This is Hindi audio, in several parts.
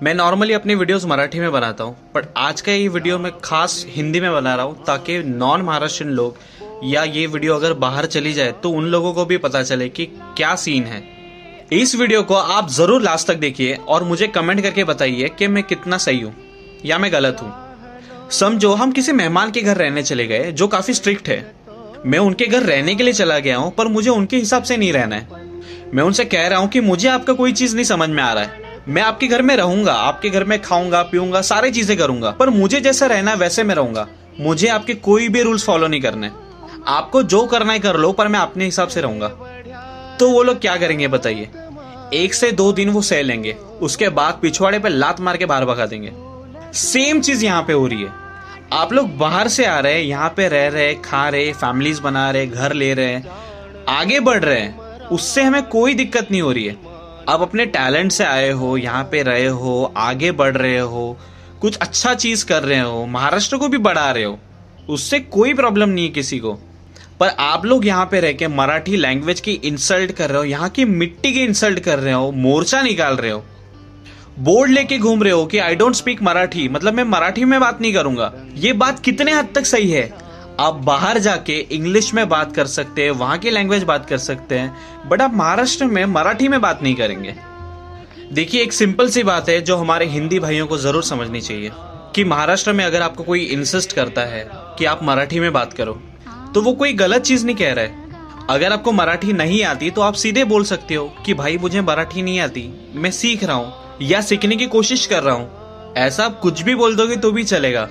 मैं नॉर्मली अपनी वीडियोस मराठी में बनाता हूँ, बट आज का ये वीडियो मैं खास हिंदी में बना रहा हूँ ताकि नॉन महाराष्ट्रियन लोग या ये वीडियो अगर बाहर चली जाए तो उन लोगों को भी पता चले कि क्या सीन है। इस वीडियो को आप जरूर लास्ट तक देखिए और मुझे कमेंट करके बताइए कि मैं कितना सही हूँ या मैं गलत हूँ। समझो हम किसी मेहमान के घर रहने चले गए जो काफी स्ट्रिक्ट है। मैं उनके घर रहने के लिए चला गया हूँ, पर मुझे उनके हिसाब से नहीं रहना है। मैं उनसे कह रहा हूँ कि मुझे आपका कोई चीज नहीं समझ में आ रहा है। मैं आपके घर में रहूंगा, आपके घर में खाऊंगा पीऊंगा सारी चीजें करूंगा, पर मुझे जैसा रहना है वैसे मैं रहूंगा। मुझे आपके कोई भी रूल्स फॉलो नहीं करने। आपको जो करना है कर लो, पर मैं अपने हिसाब से रहूंगा। तो वो लोग क्या करेंगे बताइए? 1 से 2 दिन वो सह लेंगे, उसके बाद पिछवाड़े पे लात मार के बाहर भगा देंगे। सेम चीज यहाँ पे हो रही है। आप लोग बाहर से आ रहे हैं, यहाँ पे रह रहे, खा रहे, फैमिलीज बना रहे, घर ले रहे, आगे बढ़ रहे हैं, उससे हमें कोई दिक्कत नहीं हो रही है। आप अपने टैलेंट से आए हो, यहाँ पे रहे हो, आगे बढ़ रहे हो, कुछ अच्छा चीज कर रहे हो, महाराष्ट्र को भी बढ़ा रहे हो, उससे कोई प्रॉब्लम नहीं है किसी को। पर आप लोग यहाँ पे रह के मराठी लैंग्वेज की इंसल्ट कर रहे हो, यहाँ की मिट्टी की इंसल्ट कर रहे हो, मोर्चा निकाल रहे हो, बोर्ड लेके घूम रहे हो कि आई डोंट स्पीक मराठी, मतलब मैं मराठी में बात नहीं करूंगा। ये बात कितने हद तक सही है? आप बाहर जाके इंग्लिश में बात कर सकते हैं, वहां की लैंग्वेज बात कर सकते हैं, बट आप महाराष्ट्र में मराठी में बात नहीं करेंगे। देखिए, एक सिंपल सी बात है जो हमारे हिंदी भाइयों को जरूर समझनी चाहिए कि महाराष्ट्र में अगर आपको कोई इंसिस्ट करता है कि आप मराठी में बात करो, तो वो कोई गलत चीज नहीं कह रहा है। अगर आपको मराठी नहीं आती तो आप सीधे बोल सकते हो कि भाई मुझे मराठी नहीं आती, मैं सीख रहा हूँ या सीखने की कोशिश कर रहा हूँ। ऐसा आप कुछ भी बोल दोगे तो भी चलेगा।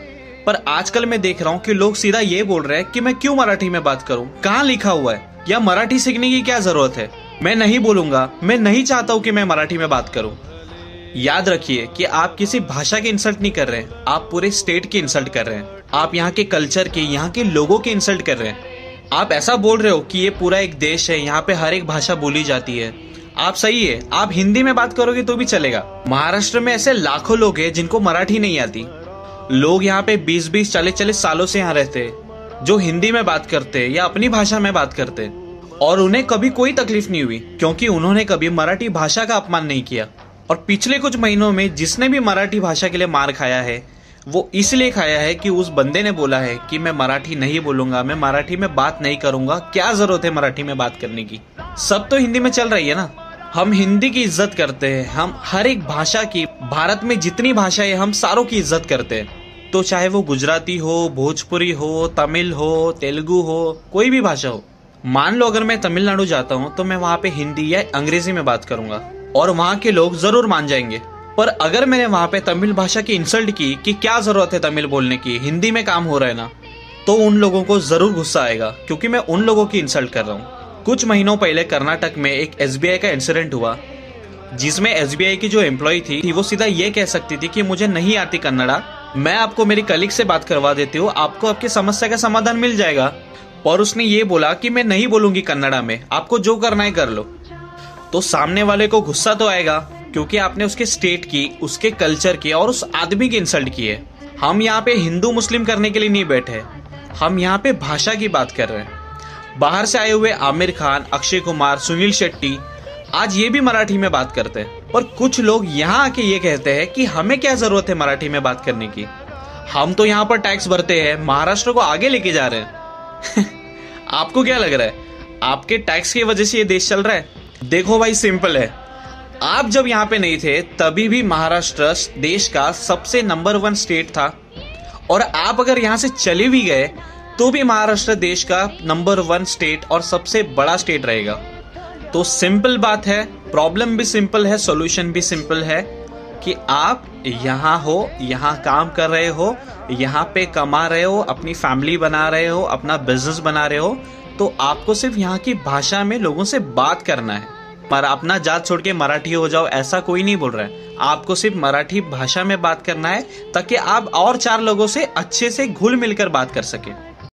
पर आजकल मैं देख रहा हूँ कि लोग सीधा ये बोल रहे हैं कि मैं क्यों मराठी में बात करूँ, कहाँ लिखा हुआ है, या मराठी सीखने की क्या जरूरत है, मैं नहीं बोलूंगा, मैं नहीं चाहता हूँ कि मैं मराठी में बात करूँ। याद रखिए कि आप किसी भाषा की इंसल्ट नहीं कर रहे हैं, आप पूरे स्टेट की इंसल्ट कर रहे हैं। आप यहाँ के कल्चर की, यहाँ के लोगों की इंसल्ट कर रहे हैं। आप ऐसा बोल रहे हो कि ये पूरा एक देश है, यहाँ पे हर एक भाषा बोली जाती है। आप सही है, आप हिंदी में बात करोगे तो भी चलेगा। महाराष्ट्र में ऐसे लाखों लोग हैं जिनको मराठी नहीं आती। लोग यहाँ पे 20-20, 40-40 सालों से यहाँ रहते हैं, जो हिंदी में बात करते हैं या अपनी भाषा में बात करते हैं, और उन्हें कभी कोई तकलीफ नहीं हुई क्योंकि उन्होंने कभी मराठी भाषा का अपमान नहीं किया। और पिछले कुछ महीनों में जिसने भी मराठी भाषा के लिए मार खाया है, वो इसलिए खाया है कि उस बंदे ने बोला है कि मैं मराठी नहीं बोलूंगा, मैं मराठी में बात नहीं करूंगा, क्या जरूरत है मराठी में बात करने की, सब तो हिंदी में चल रही है ना। हम हिंदी की इज्जत करते हैं, हम हर एक भाषा की, भारत में जितनी भाषा है हम सारों की इज्जत करते हैं। तो चाहे वो गुजराती हो, भोजपुरी हो, तमिल हो, तेलुगु हो, कोई भी भाषा हो। मान लो अगर मैं तमिलनाडु जाता हूँ तो मैं वहाँ पे हिंदी या अंग्रेजी में बात करूंगा और वहाँ के लोग जरूर मान जाएंगे। पर अगर मैंने वहाँ पे तमिल भाषा की इंसल्ट की कि क्या जरूरत है तमिल बोलने की, हिंदी में काम हो रहा है ना, तो उन लोगों को जरूर गुस्सा आएगा क्योंकि मैं उन लोगों की इंसल्ट कर रहा हूँ। कुछ महीनों पहले कर्नाटक में एक SBI का इंसिडेंट हुआ जिसमें SBI की जो एम्प्लॉय थी वो सीधा ये कह सकती थी कि मुझे नहीं आती कन्नड़ा, मैं आपको मेरी कलीग से बात करवा देती हूँ, आपको आपकी समस्या का समाधान मिल जाएगा। और उसने ये बोला कि मैं नहीं बोलूंगी कन्नड़ा में, आपको जो करना है कर लो। तो सामने वाले को गुस्सा तो आएगा क्योंकि आपने उसके स्टेट की, उसके कल्चर की और उस आदमी की इंसल्ट की है। हम यहाँ पे हिंदू मुस्लिम करने के लिए नहीं बैठे, हम यहाँ पे भाषा की बात कर रहे हैं। बाहर से आए हुए आमिर खान, अक्षय कुमार, सुनील शेट्टी आज ये भी मराठी में बात करते हैं। और कुछ लोग यहाँ आके ये कहते हैं कि हमें क्या जरूरत है मराठी में बात करने की, हम तो यहाँ पर टैक्स भरते हैं, महाराष्ट्र को आगे लेके जा रहे हैं। आपको क्या लग रहा है आपके टैक्स की वजह से ये देश चल रहा है? देखो भाई, सिंपल है, आप जब यहाँ पे नहीं थे तभी भी महाराष्ट्र देश का सबसे नंबर 1 स्टेट था, और आप अगर यहाँ से चले भी गए तो भी महाराष्ट्र देश का नंबर 1 स्टेट और सबसे बड़ा स्टेट रहेगा। तो सिंपल बात है, प्रॉब्लम भी सिंपल है, सॉल्यूशन भी सिंपल है कि आप यहाँ हो, यहाँ काम कर रहे हो, यहाँ पे कमा रहे हो, अपनी फैमिली बना रहे हो, अपना बिजनेस बना रहे हो, तो आपको सिर्फ यहाँ की भाषा में लोगों से बात करना है। पर अपना जात छोड़ के मराठी हो जाओ ऐसा कोई नहीं बोल रहा है। आपको सिर्फ मराठी भाषा में बात करना है ताकि आप और 4 लोगों से अच्छे से घुल मिलकर बात कर सके।